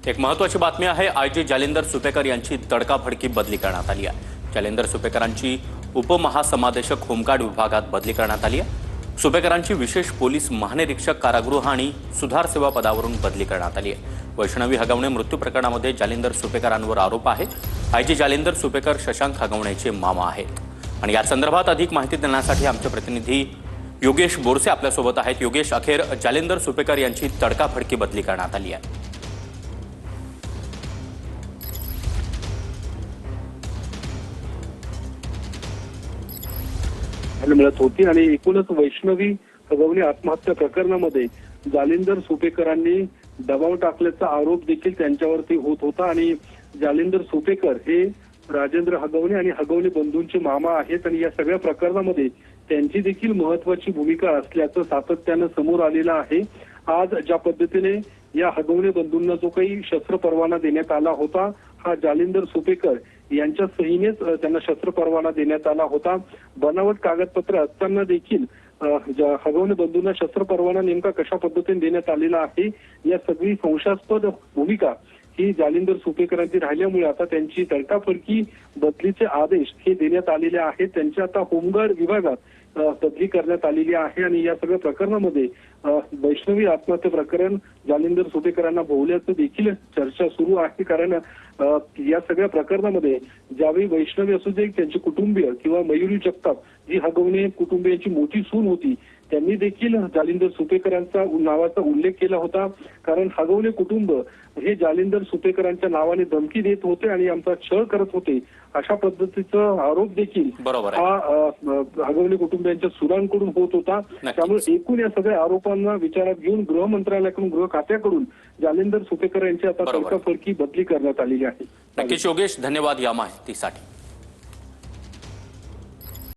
एक महत्त्वाची बातमी आहे। आयजी जालिंदर सुपेकर यांची तडकाफडकी बदली करण्यात आली आहे। जालिंदर सुपेकरांची उपमहासमादेशक होमगार्ड विभागात बदली करण्यात आली आहे। सुपेकरांची विशेष पोलीस महानिरीक्षक कारागृह आणि सुधार सेवा पदावरून बदली करण्यात आली आहे। वैष्णवी हगवणे मृत्यू प्रकरणामध्ये जालिंदर सुपेकरांवर आरोप आहे। आयजी जालिंदर सुपेकर शशांक हगवणेचे मामा आहेत आणि या संदर्भात अधिक माहिती देण्यासाठी आमचे प्रतिनिधी योगेश बोरसे आपल्यासोबत आहेत। योगेश, अखेर जालिंदर सुपेकर यांची तडकाफडकी बदली करण्यात आली आहे। मिळत होती आणि एकूणच वैष्णवी हगवणे आत्महत्या प्रकरणामध्ये जालिंदर सुपेकरांनी दबाव टाकल्याचा आरोप देखील त्यांच्यावरती होत होता आणि जालिंदर सुपेकर हे राजेंद्र हगवणे आणि हगवणे बंधूंचे मामा आहेत आणि या सगळ्या प्रकरणामध्ये त्यांची देखील महत्वाची भूमिका असल्याचं सातत्यानं समोर आलेलं आहे। आज ज्या पद्धतीने या हगवणे बंधूंना जो काही शस्त्र परवाना देण्यात आला होता, हा जालिंदर सुपेकर यांच्या सहीनेच त्यांना शस्त्र परवाना देण्यात आला होता। बनावट कागदपत्र असताना देखील हगवणे बंधूंना शस्त्र परवाना नेमका कशा पद्धतीने देण्यात आलेला आहे, या सगळी संशयास्पद भूमिका ही जालिंदर सुपेकरांची राहिल्यामुळे आता त्यांची तडकाफडकी बदलीचे आदेश हे देण्यात आलेले आहेत। त्यांची आता होमगार्ड विभागात बदली करण्यात आलेली आहे आणि या सगळ्या प्रकरणामध्ये वैष्णवी आत्महत्या प्रकरण जालिंदर सुपेकरांना भोवल्याचं देखील चर्चा सुरू आहे। कारण या सगळ्या प्रकरणामध्ये ज्यावेळी वैष्णवी असू दे, त्यांचे कुटुंबीय किंवा मयुरी जगताप जी हगवणे कुटुंबियांची मोठी सून होती, त्यांनी देखील जालिंदर सुपेकरांचा नावाचा उल्लेख केला होता। कारण हगवणे कुटुंब हे जालिंदर सुपेकरांच्या नावाने धमकी देत होते आणि आमचा छळ करत होते, अशा पद्धतीचा आरोप देखील हा हगवणे कुटुंबियांच्या सुरांकडून होत होता। त्यामुळे एकूण या सगळ्या आरोपांना विचारात घेऊन गृह मंत्रालयाकडून, गृह खात्याकडून जालिंदर सुपेकर यांची आता तडकाफडकी बदली करण्यात आलेली आहे। नक्कीच योगेश, धन्यवाद या माहितीसाठी।